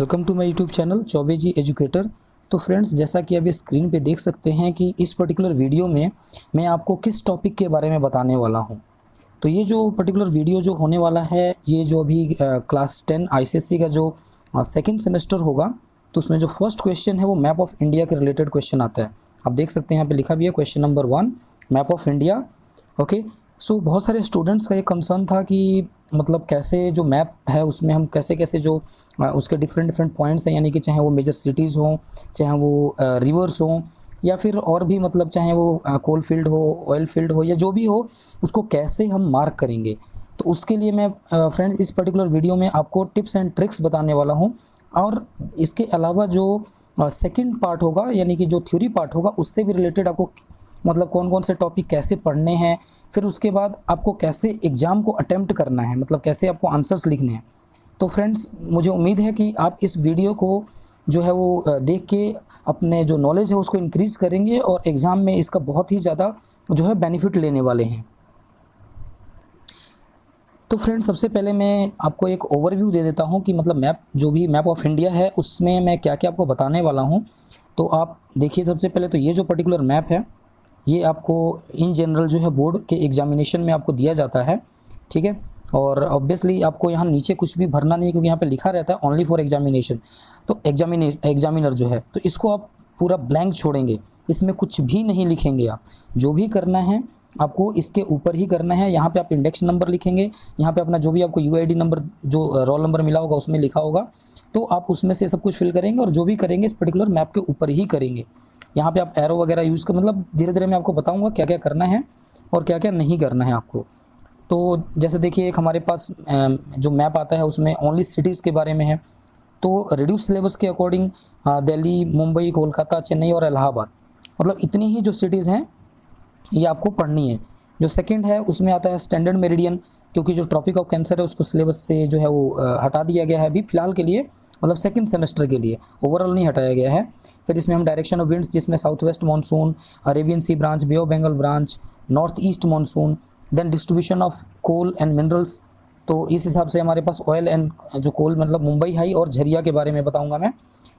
Welcome to my YouTube channel Chaubey ji educator. तो friends, जैसा कि अभी स्क्रीन पे देख सकते हैं कि इस पर्टिकुलर वीडियो में मैं आपको किस टॉपिक के बारे में बताने वाला हूं। तो ये जो पर्टिकुलर वीडियो जो होने वाला है, ये जो अभी क्लास 10 आईसीएसई का जो सेकेंड सेमेस्टर होगा, तो उसमें जो फर्स्ट क्वेश्चन है वो मैप ऑफ इंडिया के रिलेटेड क्वेश्चन आता है। आप देख सकते हैं यहाँ पे लिखा भी है question number 1 map of India. Okay, so बहुत सारे स्टूडेंट्स का ये कंसर्न था कि मतलब कैसे जो मैप है उसमें हम कैसे कैसे जो उसके डिफरेंट पॉइंट्स हैं, यानी कि चाहे वो मेजर सिटीज़ हों, चाहे वो रिवर्स हों, या फिर और भी मतलब चाहे वो कोल फील्ड हो, ऑयल फील्ड हो, या जो भी हो, उसको कैसे हम मार्क करेंगे। तो उसके लिए मैं फ्रेंड्स इस पर्टिकुलर वीडियो में आपको टिप्स एंड ट्रिक्स बताने वाला हूँ। और इसके अलावा जो सेकंड पार्ट होगा, यानी कि जो थ्योरी पार्ट होगा, उससे भी रिलेटेड आपको मतलब कौन कौन से टॉपिक कैसे पढ़ने हैं, फिर उसके बाद आपको कैसे एग्ज़ाम को अटेम्प्ट करना है, मतलब कैसे आपको आंसर्स लिखने हैं। तो फ्रेंड्स, मुझे उम्मीद है कि आप इस वीडियो को जो है वो देख के अपने जो नॉलेज है उसको इंक्रीज़ करेंगे और एग्ज़ाम में इसका बहुत ही ज़्यादा जो है बेनिफिट लेने वाले हैं। तो फ्रेंड्स, सबसे पहले मैं आपको एक ओवरव्यू दे देता हूँ कि मतलब मैप ऑफ इंडिया है उसमें मैं क्या क्या आपको बताने वाला हूँ। तो आप देखिए, सबसे पहले तो ये जो पर्टिकुलर मैप है ये आपको इन जनरल जो है बोर्ड के एग्जामिनेशन में आपको दिया जाता है, ठीक है। और ऑब्वियसली आपको यहाँ नीचे कुछ भी भरना नहीं है, क्योंकि यहाँ पे लिखा रहता है ओनली फॉर एग्जामिनेशन। तो एग्जामिनर जो है, तो इसको आप पूरा ब्लैंक छोड़ेंगे, इसमें कुछ भी नहीं लिखेंगे। आप जो भी करना है आपको इसके ऊपर ही करना है। यहाँ पे आप इंडेक्स नंबर लिखेंगे, यहाँ पे अपना जो भी आपको यूआईडी नंबर, जो रोल नंबर मिला होगा उसमें लिखा होगा, तो आप उसमें से सब कुछ फिल करेंगे और जो भी करेंगे इस पर्टिकुलर मैप के ऊपर ही करेंगे। यहाँ पे आप एरो वगैरह यूज़ कर, मतलब धीरे धीरे मैं आपको बताऊँगा क्या क्या करना है और क्या क्या नहीं करना है आपको। तो जैसे देखिए, एक हमारे पास जो मैप आता है उसमें ओनली सिटीज़ के बारे में है। तो रिड्यूस सिलेबस के अकॉर्डिंग दिल्ली, मुंबई, कोलकाता, चेन्नई और इलाहाबाद, मतलब इतनी ही जो सिटीज़ हैं ये आपको पढ़नी है। जो सेकंड है उसमें आता है स्टैंडर्ड मेरिडियन, क्योंकि जो ट्रॉपिक ऑफ कैंसर है उसको सिलेबस से जो है वो हटा दिया गया है अभी फ़िलहाल के लिए, मतलब सेकंड सेमेस्टर के लिए, ओवरऑल नहीं हटाया गया है। फिर इसमें हम डायरेक्शन ऑफ विंड्स, जिसमें south west monsoon, Arabian sea branch, bay of Bengal branch, north east monsoon, then distribution of coal and minerals. तो इस हिसाब से हमारे पास ऑयल एंड जो कोल, मतलब मुंबई हाई और झरिया के बारे में बताऊँगा मैं।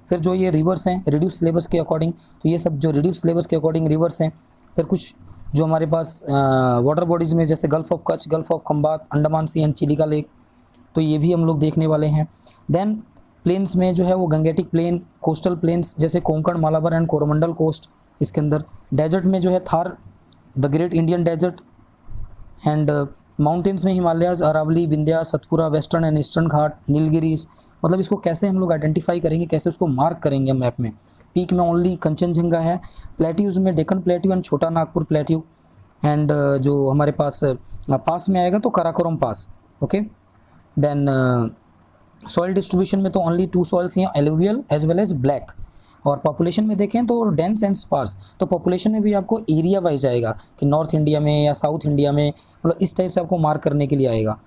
फिर जो ये रिवर्स हैं रिड्यूस सिलेबस के अकॉर्डिंग, तो ये सब जो रिड्यूस सिलेबस के अकॉर्डिंग रिवर्स हैं। फिर कुछ जो हमारे पास वाटर बॉडीज़ में, जैसे gulf of Kutch, gulf of Khambhat, Andaman sea and Chilika lake, तो ये भी हम लोग देखने वाले हैं। देन प्लेन्स में जो है वो गंगेटिक प्लेन, कोस्टल प्लेन्स जैसे कोंकण, मालाबार एंड कोरोमंडल कोस्ट इसके अंदर। डेजर्ट में जो है Thar, the great Indian desert, and mountains में Himalayas, Aravalli, Vindhya, Satpura, western and eastern Ghat, Nilgiris. मतलब इसको कैसे हम लोग आइडेंटिफाई करेंगे, कैसे उसको मार्क करेंगे मैप में। पीक में ओनली कंचनजंगा है। प्लेट्यूज़ में डेक्कन प्लेट्यू एंड छोटा नागपुर प्लेट्यू, एंड जो हमारे पास में आएगा तो Karakoram pass. Okay, then soil distribution में तो ओनली 2 सॉइल्स हैं, alluvial as well as black. और पॉपुलेशन में देखें तो डेंस एंड स्पार्स, तो पॉपुलेशन में भी आपको एरिया वाइज आएगा कि नॉर्थ इंडिया में या साउथ इंडिया में, मतलब इस टाइप से आपको मार्क करने के लिए आएगा।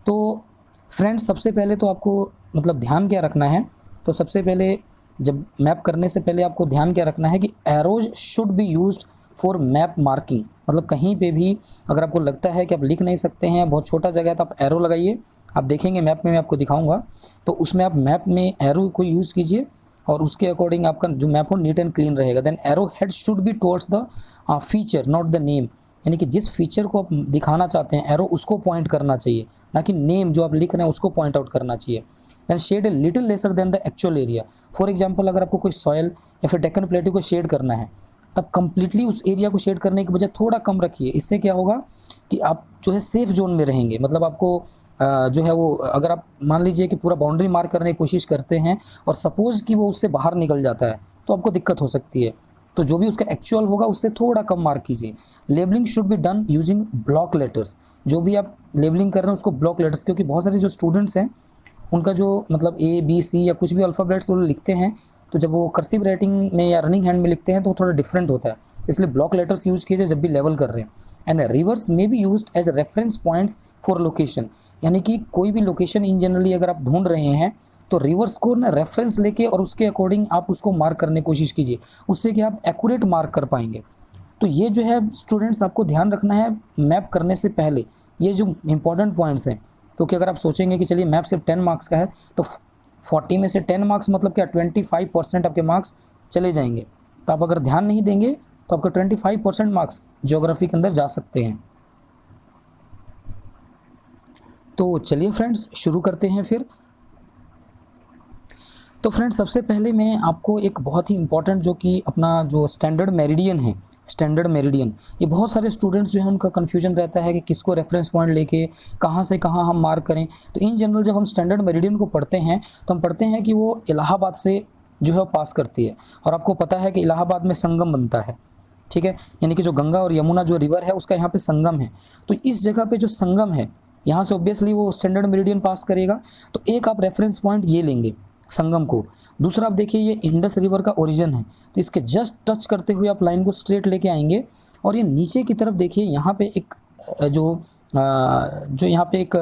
तो फ्रेंड्स, सबसे पहले तो आपको मतलब ध्यान क्या रखना है, तो सबसे पहले जब मैप करने से पहले आपको ध्यान क्या रखना है कि arrows should be used for map marking. मतलब कहीं पे भी अगर आपको लगता है कि आप लिख नहीं सकते हैं, बहुत छोटा जगह है, तो आप एरो लगाइए। आप देखेंगे मैप में मैं आपको दिखाऊंगा, तो उसमें आप मैप में एरो को यूज़ कीजिए और उसके अकॉर्डिंग आपका जो मैप हो नीट एंड क्लीन रहेगा। Then arrow head should be towards the feature not the name, यानी कि जिस फीचर को आप दिखाना चाहते हैं एरो उसको पॉइंट करना चाहिए, ना कि नेम जो आप लिख रहे हैं उसको पॉइंट आउट करना चाहिए। Then shade a little lesser than the actual area. For example, अगर आपको कोई सॉयल या फिर डेक्कन प्लेट्यू को शेड करना है, तब कंप्लीटली उस एरिया को शेड करने के बजाय थोड़ा कम रखिए। इससे क्या होगा कि आप जो है सेफ जोन में रहेंगे। मतलब आपको जो है वो, अगर आप मान लीजिए कि पूरा बाउंड्री मार्क करने की कोशिश करते हैं और सपोज़ कि वो उससे बाहर निकल जाता है, तो आपको दिक्कत हो सकती है। तो जो भी उसका एक्चुअल होगा उससे थोड़ा कम मार्क कीजिए। Labelling should be done using block letters. जो भी आप लेबलिंग कर रहे हैं उसको ब्लॉक लेटर्स, क्योंकि बहुत सारे जो स्टूडेंट्स हैं उनका जो मतलब A B C या कुछ भी अल्फ़ाबेट्स वो लिखते हैं, तो जब वो कर्सिव राइटिंग में या रनिंग हैंड में लिखते हैं तो थोड़ा डिफरेंट होता है। इसलिए ब्लॉक लेटर्स यूज़ कीजिए जब भी लेवल कर रहे हैं। And rivers may be used as reference points for location, यानी कि कोई भी लोकेशन इन जनरली अगर आप ढूंढ रहे हैं तो रिवर्स को ना रेफरेंस लेके और उसके अकॉर्डिंग आप उसको मार्क करने की कोशिश कीजिए। उससे कि आप एक्यूरेट मार्क कर पाएंगे। तो ये जो है स्टूडेंट्स आपको ध्यान रखना है मैप करने से पहले, ये जो इंपॉर्टेंट पॉइंट्स हैं। तो कि अगर आप सोचेंगे कि चलिए मैप सिर्फ 10 मार्क्स का है, तो 40 में से 10 मार्क्स मतलब क्या 25% आपके मार्क्स चले जाएंगे। तो आप अगर ध्यान नहीं देंगे तो आपका 25% मार्क्स ज्योग्राफी के अंदर जा सकते हैं। तो चलिए फ्रेंड्स शुरू करते हैं फिर। तो फ्रेंड्स सबसे पहले मैं आपको एक बहुत ही इम्पॉर्टेंट जो कि अपना जो स्टैंडर्ड मेरिडियन है, स्टैंडर्ड मेरिडियन, ये बहुत सारे स्टूडेंट्स जो है उनका कन्फ्यूजन रहता है कि किसको रेफरेंस पॉइंट लेके कहाँ से कहाँ हम मार्क करें। तो इन जनरल जब हम स्टैंडर्ड मेरिडियन को पढ़ते हैं तो हम पढ़ते हैं कि वो इलाहाबाद से जो है पास करती है, और आपको पता है कि इलाहाबाद में संगम बनता है, ठीक है, यानी कि जो गंगा और यमुना जो रिवर है उसका यहाँ पे संगम है। तो इस जगह पे जो संगम है यहाँ से ऑब्वियसली वो स्टैंडर्ड मेरिडियन पास करेगा। तो एक आप रेफरेंस पॉइंट ये लेंगे संगम को। दूसरा आप देखिए ये इंडस रिवर का ओरिजिन है, तो इसके जस्ट टच करते हुए आप लाइन को स्ट्रेट लेके आएंगे और ये नीचे की तरफ देखिए यहाँ पे एक जो यहाँ पे एक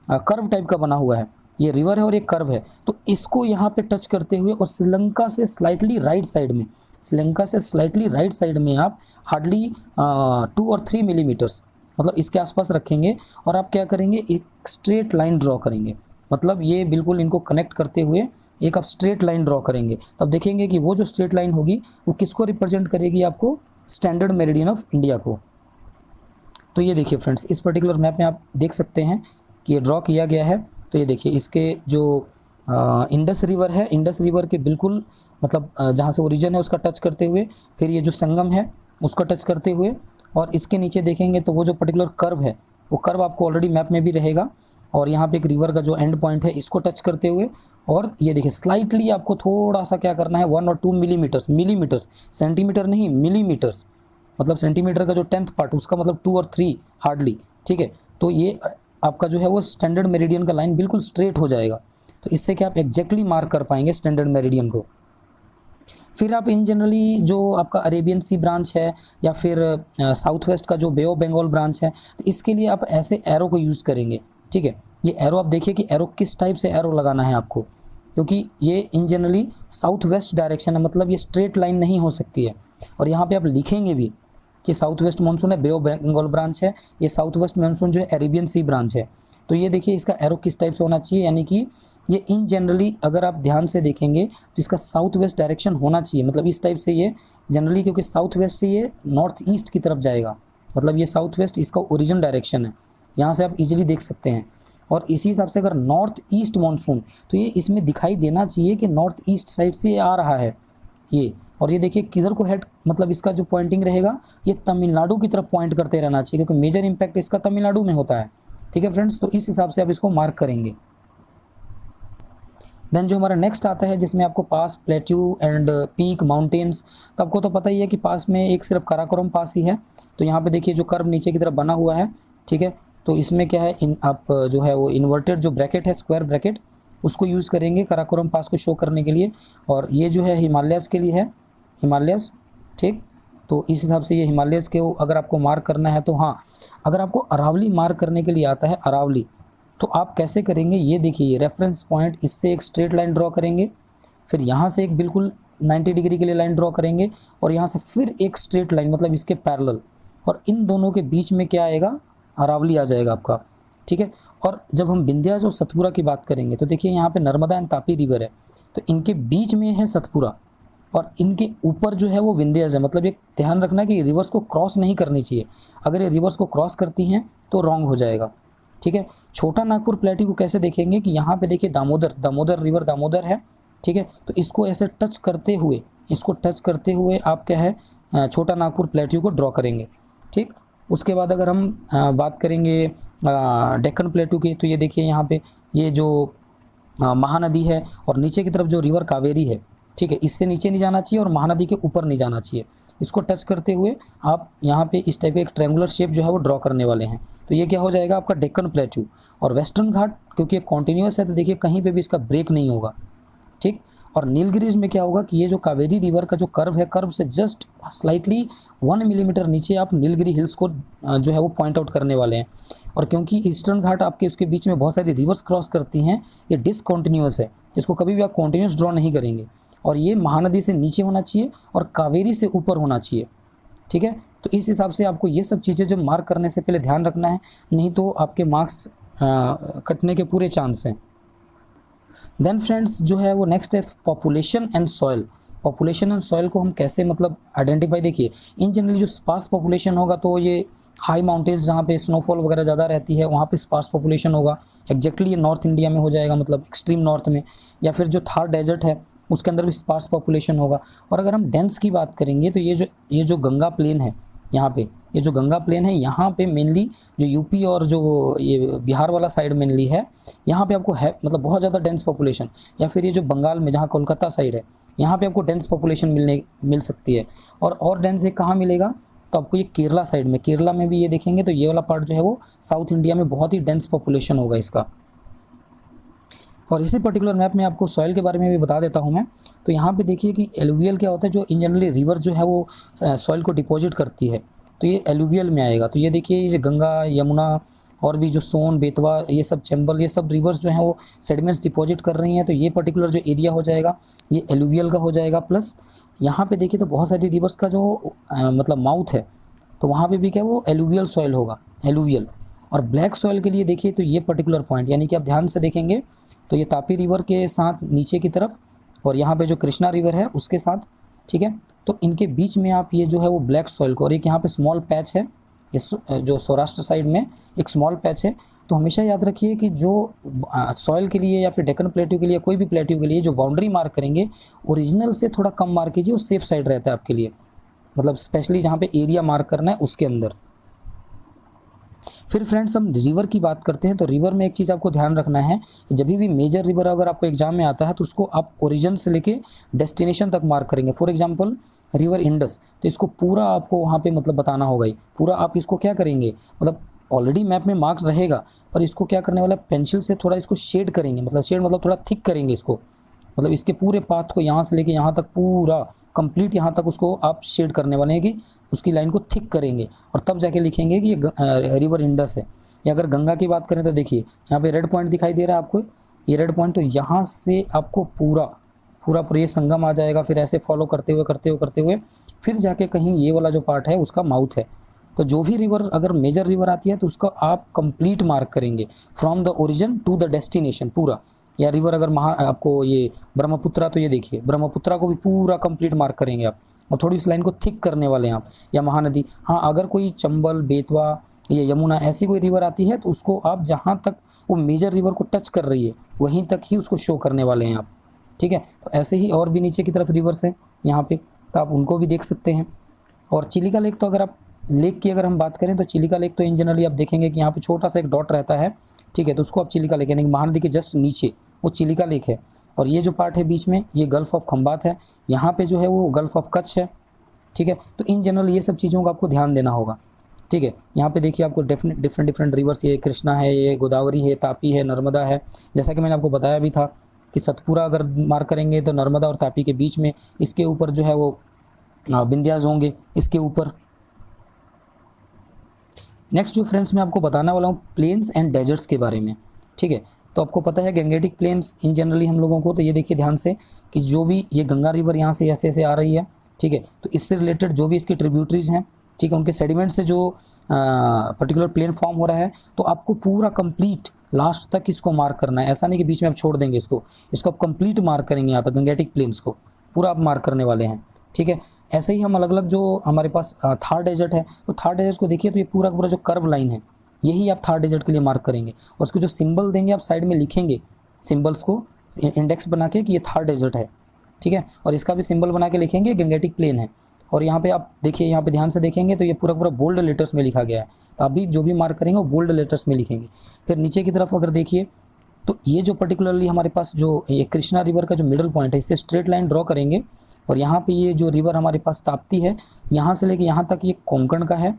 कर्व टाइप का बना हुआ है, ये रिवर है और एक कर्व है। तो इसको यहाँ पे टच करते हुए और श्रीलंका से स्लाइटली राइट साइड में, श्रीलंका से स्लाइटली राइट साइड में आप हार्डली 2 और 3 मिलीमीटर्स मतलब इसके आसपास रखेंगे और आप क्या करेंगे, एक स्ट्रेट लाइन ड्रॉ करेंगे। मतलब ये बिल्कुल इनको कनेक्ट करते हुए एक आप स्ट्रेट लाइन ड्रॉ करेंगे। तब देखेंगे कि वो जो स्ट्रेट लाइन होगी वो किसको रिप्रेजेंट करेगी, आपको स्टैंडर्ड मेरिडियन ऑफ इंडिया को। तो ये देखिए फ्रेंड्स इस पर्टिकुलर मैप में आप देख सकते हैं कि ये ड्रॉ किया गया है। तो ये देखिए इसके जो इंडस रिवर है, इंडस रिवर के बिल्कुल मतलब जहाँ से ओरिजिन है उसका टच करते हुए, फिर ये जो संगम है उसका टच करते हुए, और इसके नीचे देखेंगे तो वो जो पर्टिकुलर कर्व है वो कर्व आपको ऑलरेडी मैप में भी रहेगा, और यहाँ पे एक रिवर का जो एंड पॉइंट है इसको टच करते हुए, और ये देखिए स्लाइटली आपको थोड़ा सा क्या करना है 1 और 2 मिलीमीटर्स, सेंटीमीटर नहीं मिलीमीटर्स, मतलब सेंटीमीटर का जो 10th पार्ट उसका मतलब 2 और 3 हार्डली, ठीक है। तो ये आपका जो है वो स्टैंडर्ड मेरिडियन का लाइन बिल्कुल स्ट्रेट हो जाएगा। तो इससे क्या आप एग्जैक्टली मार्क कर पाएंगे स्टैंडर्ड मेरिडियन को। फिर आप इन जनरली जो आपका अरेबियन सी ब्रांच है या फिर साउथ वेस्ट का जो बे ऑफ बंगाल ब्रांच है, तो इसके लिए आप ऐसे एरो को यूज़ करेंगे, ठीक है। ये एरो आप देखिए कि एरो किस टाइप से एरो लगाना है आपको, क्योंकि ये इन जनरली साउथ वेस्ट डायरेक्शन है, मतलब ये स्ट्रेट लाइन नहीं हो सकती है। और यहाँ पे आप लिखेंगे भी कि साउथ वेस्ट मानसून है बे ऑफ बंगाल ब्रांच है, ये साउथ वेस्ट मानसून जो है अरेबियन सी ब्रांच है। तो ये देखिए इसका एरो किस टाइप से होना चाहिए, यानी कि ये इन जनरली अगर आप ध्यान से देखेंगे तो इसका साउथ वेस्ट डायरेक्शन होना चाहिए, मतलब इस टाइप से ये जनरली, क्योंकि साउथ वेस्ट से ये नॉर्थ ईस्ट की तरफ जाएगा, मतलब ये साउथ वेस्ट इसका ओरिजिन डायरेक्शन है, यहाँ से आप इजीली देख सकते हैं। और इसी हिसाब से अगर नॉर्थ ईस्ट मानसून, तो ये इसमें दिखाई देना चाहिए कि नॉर्थ ईस्ट साइड से आ रहा है ये, और ये देखिए किधर को हेड, मतलब इसका जो पॉइंटिंग रहेगा ये तमिलनाडु की तरफ पॉइंट करते रहना चाहिए, क्योंकि मेजर इंपैक्ट इसका तमिलनाडु में होता है, ठीक है फ्रेंड्स। तो इस हिसाब से आप इसको मार्क करेंगे। देन जो हमारा नेक्स्ट आता है जिसमें आपको पास, प्लेट्यू एंड पीक, माउंटेन्स। तो आपको तो पता ही है कि पास में एक सिर्फ काराकोरम पास ही है। तो यहाँ पे देखिए जो कर्व नीचे की तरफ बना हुआ है, ठीक है, तो इसमें क्या है, आप जो है वो इन्वर्टेड जो ब्रैकेट है, स्क्वायर ब्रैकेट, उसको यूज़ करेंगे काराकोरम पास को शो करने के लिए। और ये जो है हिमालयस के लिए है, हिमालयस, ठीक। तो इस हिसाब से ये हिमालयस के अगर आपको मार्क करना है तो हाँ, अगर आपको अरावली मार्क करने के लिए आता है अरावली, तो आप कैसे करेंगे, ये देखिए ये रेफरेंस पॉइंट, इससे एक स्ट्रेट लाइन ड्रॉ करेंगे, फिर यहाँ से एक बिल्कुल 90 डिग्री के लिए लाइन ड्रॉ करेंगे, और यहाँ से फिर एक स्ट्रेट लाइन मतलब इसके पैरेलल, और इन दोनों के बीच में क्या आएगा, अरावली आ जाएगा आपका, ठीक है। और जब हम विंध्याचल और सतपुरा की बात करेंगे तो देखिए यहाँ पे नर्मदा एंड तापी रिवर है, तो इनके बीच में है सतपुरा और इनके ऊपर जो है वो विंध्याचल है। मतलब ये ध्यान रखना है कि रिवर्स को क्रॉस नहीं करनी चाहिए, अगर ये रिवर्स को क्रॉस करती हैं तो रॉन्ग हो जाएगा, ठीक है। छोटा नागपुर प्लेट्यू को कैसे देखेंगे कि यहाँ पे देखिए दामोदर रिवर दामोदर है, ठीक है। तो इसको ऐसे टच करते हुए आप क्या है छोटा नागपुर प्लेट्यू को ड्रॉ करेंगे, ठीक। उसके बाद अगर हम बात करेंगे डेक्कन प्लेट्यू की, तो ये देखिए यहाँ पे ये जो महानदी है और नीचे की तरफ जो रिवर कावेरी है, ठीक है, इससे नीचे नहीं जाना चाहिए और महानदी के ऊपर नहीं जाना चाहिए। इसको टच करते हुए आप यहाँ पे इस टाइप का एक ट्रायंगुलर शेप जो है वो ड्रॉ करने वाले हैं। तो ये क्या हो जाएगा आपका डेक्कन प्लेट्यू। और वेस्टर्न घाट क्योंकि ये कॉन्टिन्यूस है तो देखिए कहीं पे भी इसका ब्रेक नहीं होगा, ठीक। और नीलगिरीज में क्या होगा कि ये जो कावेरी रिवर का जो कर्व है, कर्व से जस्ट स्लाइटली 1 मिलीमीटर नीचे आप नीलगिरी हिल्स को जो है वो पॉइंट आउट करने वाले हैं। और क्योंकि ईस्टर्न घाट आपके उसके बीच में बहुत सारी रिवर्स क्रॉस करती हैं, ये डिसकॉन्टिन्यूस है, इसको कभी भी आप कॉन्टिन्यूस ड्रॉ नहीं करेंगे। और ये महानदी से नीचे होना चाहिए और कावेरी से ऊपर होना चाहिए, ठीक है। तो इस हिसाब से आपको ये सब चीज़ें जब मार्क करने से पहले ध्यान रखना है, नहीं तो आपके मार्क्स कटने के पूरे चांस हैं। देन फ्रेंड्स जो है वो नेक्स्ट है population and soil. Population and soil को हम कैसे मतलब आइडेंटिफाई, देखिए इन जनरली जो स्पार्स पॉपुलेशन होगा तो ये हाई माउंटेन्स जहाँ पे स्नोफॉल वगैरह ज़्यादा रहती है वहाँ पे स्पार्स पॉपुलेशन होगा। एग्जैक्टली ये नॉर्थ इंडिया में हो जाएगा, मतलब एक्सट्रीम नॉर्थ में, या फिर जो थार डेजर्ट है उसके अंदर भी स्पार्स पॉपुलेशन होगा। और अगर हम डेंस की बात करेंगे तो ये जो गंगा प्लेन है यहाँ पे, ये जो गंगा प्लेन है यहाँ पे मेनली जो यूपी और जो ये बिहार वाला साइड मेनली है, यहाँ पे आपको है मतलब बहुत ज़्यादा डेंस पॉपुलेशन। या फिर ये जो बंगाल में जहाँ कोलकाता साइड है यहाँ पे आपको डेंस पॉपुलेशन मिल सकती है। और डेंस एक कहाँ मिलेगा, तो आपको ये केरला साइड में, केरला में भी ये देखेंगे तो ये वाला पार्ट जो है वो साउथ इंडिया में बहुत ही डेंस पॉपुलेशन होगा इसका। और इसी पर्टिकुलर मैप में आपको सॉइल के बारे में भी बता देता हूँ मैं। तो यहाँ पे देखिए कि एलुवियल क्या होता है, जो इन जनरली रिवर जो है वो सॉइल को डिपॉजिट करती है, तो ये एलुवियल में आएगा। तो ये देखिए ये गंगा, यमुना और भी जो सोन, बेतवा, ये सब चंबल, ये सब रिवर्स जो हैं वो सेडिमेंट्स डिपॉजिट कर रही हैं। तो ये पर्टिकुलर जो एरिया हो जाएगा ये एलुवियल का हो जाएगा। प्लस यहाँ पे देखिए तो बहुत सारी रिवर्स का जो मतलब माउथ है तो वहाँ पे भी क्या वो एलुवियल सॉइल होगा, एलुवियल। और ब्लैक सॉइल के लिए देखिए तो ये पर्टिकुलर पॉइंट, यानी कि आप ध्यान से देखेंगे तो ये तापी रिवर के साथ नीचे की तरफ और यहाँ पे जो कृष्णा रिवर है उसके साथ, ठीक है, तो इनके बीच में आप ये जो है वो ब्लैक सॉइल को, और एक यहाँ पे स्मॉल पैच है इस जो सौराष्ट्र साइड में एक स्मॉल पैच है। तो हमेशा याद रखिए कि जो सॉइल के लिए या फिर डेक्कन प्लेट्यू के लिए, कोई भी प्लेट्यू के लिए जो बाउंड्री मार्क करेंगे ओरिजिनल से थोड़ा कम मार्क कीजिए, वो सेफ साइड रहता है आपके लिए, मतलब स्पेशली जहाँ पे एरिया मार्क करना है उसके अंदर। फिर फ्रेंड्स हम रिवर की बात करते हैं। तो रिवर में एक चीज़ आपको ध्यान रखना है, जब भी मेजर रिवर अगर आपको एग्जाम में आता है तो उसको आप ओरिजिन से लेके डेस्टिनेशन तक मार्क करेंगे। फॉर एग्जांपल रिवर इंडस, तो इसको पूरा आपको वहाँ पे मतलब बताना होगा ही पूरा। आप इसको क्या करेंगे, मतलब ऑलरेडी मैप में मार्क रहेगा पर इसको क्या करने वाला, पेंसिल से थोड़ा इसको शेड करेंगे, मतलब शेड मतलब थोड़ा थिक करेंगे इसको, मतलब इसके पूरे पाथ को यहाँ से लेके यहाँ तक पूरा कंप्लीट यहाँ तक उसको आप शेड करने वाले हैं कि उसकी लाइन को थिक करेंगे और तब जाके लिखेंगे कि ये रिवर इंडस है। या अगर गंगा की बात करें तो देखिए यहाँ पे रेड पॉइंट दिखाई दे रहा है आपको, ये रेड पॉइंट, तो यहाँ से आपको पूरा ये संगम आ जाएगा। फिर ऐसे फॉलो करते हुए फिर जाके कहीं ये वाला जो पार्ट है उसका माउथ है। तो जो भी रिवर अगर मेजर रिवर आती है तो उसको आप कंप्लीट मार्क करेंगे from the origin to the destination पूरा। या रिवर अगर आपको ये ब्रह्मपुत्रा, तो ये देखिए ब्रह्मपुत्रा को भी पूरा कंप्लीट मार्क करेंगे आप, और थोड़ी इस लाइन को थिक करने वाले हैं आप। या महानदी, हाँ अगर कोई चंबल, बेतवा या यमुना ऐसी कोई रिवर आती है तो उसको आप जहाँ तक वो मेजर रिवर को टच कर रही है वहीं तक ही उसको शो करने वाले हैं आप, ठीक है। तो ऐसे ही और भी नीचे की तरफ रिवर्स हैं यहाँ पे, तो आप उनको भी देख सकते हैं। और चिलिका लेक, तो अगर आप लेक की अगर हम बात करें तो चिलिका लेक तो इन जनरली आप देखेंगे कि यहाँ पे छोटा सा एक डॉट रहता है, ठीक है, तो उसको आप चिलिका लेक, यानी महानदी के जस्ट नीचे वो चिलिका लेक है। और ये जो पार्ट है बीच में ये गल्फ ऑफ खंबात है, यहाँ पे जो है वो गल्फ ऑफ कच्छ है, ठीक है। तो इन जनरल ये सब चीज़ों का आपको ध्यान देना होगा, ठीक है। यहाँ पे देखिए आपको डिफरेंट रिवर्स, ये कृष्णा है, ये गोदावरी है, तापी है, नर्मदा है। जैसा कि मैंने आपको बताया भी था कि सतपुरा अगर मार्क करेंगे तो नर्मदा और तापी के बीच में, इसके ऊपर जो है वो विंध्यास होंगे इसके ऊपर। नेक्स्ट जो फ्रेंड्स मैं आपको बताने वाला हूँ प्लेन्स एंड डेजर्ट्स के बारे में, ठीक है। तो आपको पता है गंगेटिक प्लेन्स इन जनरली हम लोगों को, तो ये देखिए ध्यान से कि जो भी ये गंगा रिवर यहाँ से ऐसे आ रही है, ठीक है, तो इससे रिलेटेड जो भी इसकी ट्रिब्यूटरीज हैं, ठीक है, उनके सेडिमेंट से जो पर्टिकुलर प्लेन फॉर्म हो रहा है, तो आपको पूरा कंप्लीट लास्ट तक इसको मार्क करना है। ऐसा नहीं कि बीच में आप छोड़ देंगे इसको आप कंप्लीट मार्क करेंगे। यहाँ तक गंगेटिक प्लेन्स को पूरा आप मार्क करने वाले हैं, ठीक है। ऐसे ही हम अलग अलग जो हमारे पास थार डेजर्ट है, तो थार डेजर्ट को देखिए तो ये पूरा जो कर्व लाइन है यही आप थार डेजर्ट के लिए मार्क करेंगे। और उसको जो सिंबल देंगे आप साइड में लिखेंगे, सिंबल्स को इंडेक्स बना के कि ये थार डेजर्ट है, ठीक है। और इसका भी सिंबल बना के लिखेंगे गंगेटिक प्लेन है। और यहाँ पे आप देखिए, यहाँ पे ध्यान से देखेंगे तो ये पूरा बोल्ड लेटर्स में लिखा गया है, तो आप भी जो भी मार्क करेंगे वो बोल्ड लेटर्स में लिखेंगे। फिर नीचे की तरफ अगर देखिए तो ये जो पर्टिकुलरली हमारे पास जो ये कृष्णा रिवर का जो मिडल पॉइंट है, इससे स्ट्रेट लाइन ड्रॉ करेंगे। और यहाँ पे ये जो रिवर हमारे पास ताप्ती है, यहाँ से लेके यहाँ तक ये कोंकण का है।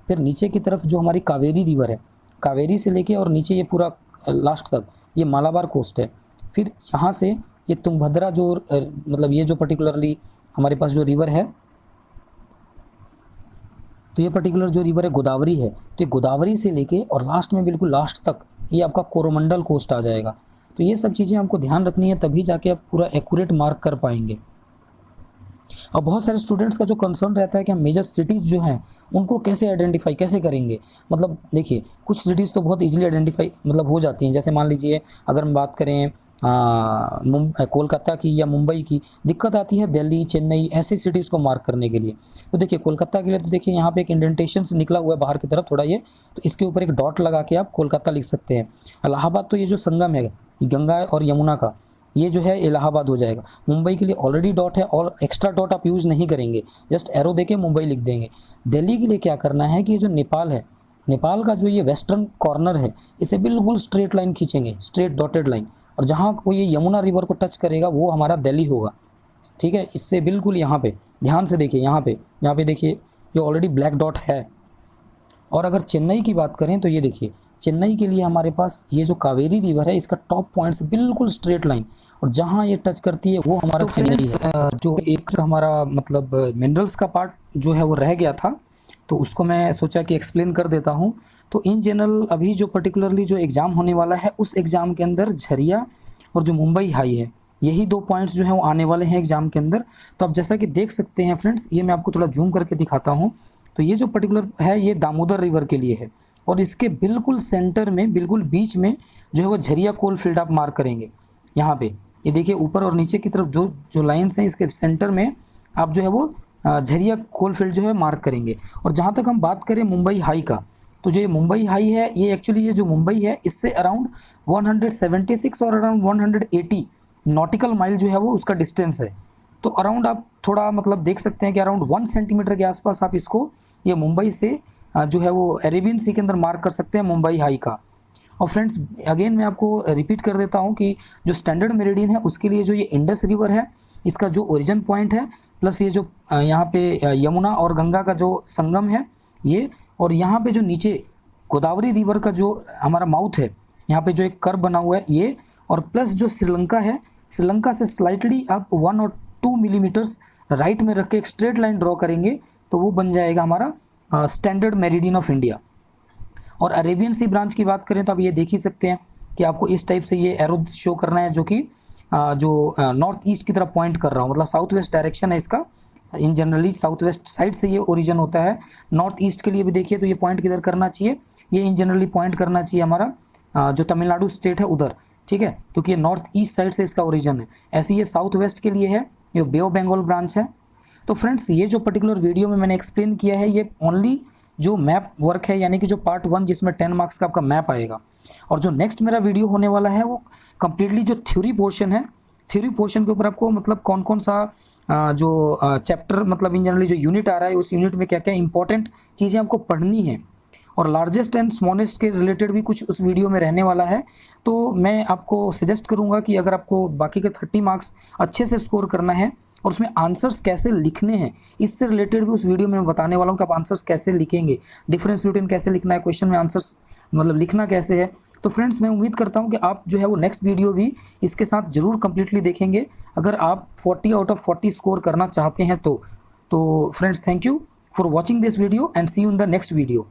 फिर नीचे की तरफ जो हमारी कावेरी रिवर है, कावेरी से लेके और नीचे ये पूरा लास्ट तक ये मालाबार कोस्ट है। फिर यहाँ से ये तुंगभद्रा जो मतलब ये जो पर्टिकुलरली हमारे पास जो रिवर है, तो ये पर्टिकुलर जो रिवर है गोदावरी है, तो ये गोदावरी से लेके और लास्ट में बिल्कुल लास्ट तक ये आपका कोरोमंडल कोस्ट आ जाएगा। तो ये सब चीज़ें आपको ध्यान रखनी है, तभी जाके आप पूरा एक्यूरेट मार्क कर पाएंगे। और बहुत सारे स्टूडेंट्स का जो कंसर्न रहता है कि हम मेजर सिटीज़ जो हैं उनको कैसे आइडेंटिफाई कैसे करेंगे। मतलब देखिए कुछ सिटीज़ तो बहुत इजीली आइडेंटिफाई मतलब हो जाती हैं। जैसे मान लीजिए अगर हम बात करें कोलकाता की या मुंबई की, दिक्कत आती है दिल्ली, चेन्नई, ऐसी सिटीज़ को मार्क करने के लिए। तो देखिए कोलकाता के लिए तो देखिए यहाँ पे एक इंडेंटेशन से निकला हुआ है बाहर की तरफ थोड़ा ये, तो इसके ऊपर एक डॉट लगा के आप कोलकाता लिख सकते हैं। इलाहाबाद तो ये जो संगम है गंगा और यमुना का, ये जो है इलाहाबाद हो जाएगा। मुंबई के लिए ऑलरेडी डॉट है और एक्स्ट्रा डॉट आप यूज़ नहीं करेंगे, जस्ट एरो देके मुंबई लिख देंगे। दिल्ली के लिए क्या करना है कि ये जो नेपाल है, नेपाल का जो ये वेस्टर्न कॉर्नर है, इसे बिल्कुल स्ट्रेट लाइन खींचेंगे, स्ट्रेट डॉटेड लाइन, और जहाँ कोई ये यमुना रिवर को टच करेगा वो हमारा दिल्ली होगा। ठीक है, इससे बिल्कुल यहाँ पे ध्यान से देखिए, यहाँ पे देखिए ये ऑलरेडी ब्लैक डॉट है। और अगर चेन्नई की बात करें तो ये देखिए चेन्नई के लिए हमारे पास ये जो कावेरी रिवर है, इसका टॉप पॉइंट से बिल्कुल स्ट्रेट लाइन, और जहाँ ये टच करती है वो हमारा चेन्नई है। जो एक हमारा मतलब मिनरल्स का पार्ट जो है वो रह गया था, तो उसको मैं सोचा कि एक्सप्लेन कर देता हूँ। तो इन जनरल अभी जो पर्टिकुलरली जो एग्ज़ाम होने वाला है, उस एग्ज़ाम के अंदर झरिया और जो मुंबई हाई है, यही 2 पॉइंट्स जो हैं वो आने वाले हैं एग्ज़ाम के अंदर। तो आप जैसा कि देख सकते हैं फ्रेंड्स, ये मैं आपको थोड़ा जूम करके दिखाता हूँ। तो ये जो पर्टिकुलर है ये दामोदर रिवर के लिए है, और इसके बिल्कुल सेंटर में, बिल्कुल बीच में जो है वो झरिया कोल फील्ड आप मार्क करेंगे। यहाँ पे ये देखिए ऊपर और नीचे की तरफ जो लाइन्स हैं, इसके सेंटर में आप जो है वो झरिया कोल फील्ड जो है मार्क करेंगे। और जहाँ तक हम बात करें मुंबई हाई का, तो जो ये मुंबई हाई है, ये एक्चुअली ये जो मुंबई है इससे अराउंड 176 और अराउंड 180 नॉटिकल माइल जो है वो उसका डिस्टेंस है। तो अराउंड आप थोड़ा मतलब देख सकते हैं कि अराउंड 1 सेंटीमीटर के आसपास आप इसको ये मुंबई से जो है वो अरेबियन सी के अंदर मार्क कर सकते हैं मुंबई हाई का। और फ्रेंड्स अगेन मैं आपको रिपीट कर देता हूँ कि जो स्टैंडर्ड मेरिडियन है उसके लिए जो ये इंडस रिवर है, इसका जो ओरिजिन पॉइंट है, प्लस ये जो यहाँ पे यमुना और गंगा का जो संगम है ये, और यहाँ पे जो नीचे गोदावरी रिवर का जो हमारा माउथ है, यहाँ पे जो एक कर्व बना हुआ है ये, और प्लस जो श्रीलंका है, श्रीलंका से स्लाइटली आप 1 और 2 मिलीमीटर्स राइट में रख के एक स्ट्रेट लाइन ड्रॉ करेंगे, तो वो बन जाएगा हमारा स्टैंडर्ड मेरिडियन ऑफ इंडिया। और अरेबियन सी ब्रांच की बात करें तो आप ये देख ही सकते हैं कि आपको इस टाइप से ये एरो शो करना है, जो कि जो नॉर्थ ईस्ट की तरफ पॉइंट कर रहा हूँ, मतलब साउथ वेस्ट डायरेक्शन है इसका। इन जनरली साउथ वेस्ट साइड से ये ओरिजिन होता है। नॉर्थ ईस्ट के लिए भी देखिए तो ये पॉइंट किधर करना चाहिए, ये इन जनरली पॉइंट करना चाहिए हमारा जो तमिलनाडु स्टेट है उधर, ठीक है, क्योंकि ये नॉर्थ ईस्ट साइड से इसका ओरिजिन है। ऐसे ये साउथ वेस्ट के लिए है, ये बे ऑफ बंगाल ब्रांच है। तो फ्रेंड्स ये जो पर्टिकुलर वीडियो में मैंने एक्सप्लेन किया है, ये ओनली जो मैप वर्क है, यानी कि जो पार्ट 1 जिसमें 10 मार्क्स का आपका मैप आएगा। और जो नेक्स्ट मेरा वीडियो होने वाला है वो कम्प्लीटली जो थ्योरी पोर्शन है, थ्योरी पोर्शन के ऊपर आपको मतलब कौन कौन सा जो चैप्टर मतलब इन जनरली जो यूनिट आ रहा है, उस यूनिट में क्या क्या इंपॉर्टेंट चीज़ें आपको पढ़नी है, और लार्जेस्ट एंड स्मॉलेस्ट के रिलेटेड भी कुछ उस वीडियो में रहने वाला है। तो मैं आपको सजेस्ट करूंगा कि अगर आपको बाकी के 30 मार्क्स अच्छे से स्कोर करना है और उसमें आंसर्स कैसे लिखने हैं, इससे रिलेटेड भी उस वीडियो में मैं बताने वाला हूँ कि आप आंसर्स कैसे लिखेंगे, डिफरेंस बिटवीन कैसे लिखना है, क्वेश्चन में आंसर्स मतलब लिखना कैसे है। तो फ्रेंड्स मैं उम्मीद करता हूँ कि आप जो है वो नेक्स्ट वीडियो भी इसके साथ जरूर कंप्लीटली देखेंगे, अगर आप 40 आउट ऑफ 40 स्कोर करना चाहते हैं तो friends thank you for watching this video and see you in the next video.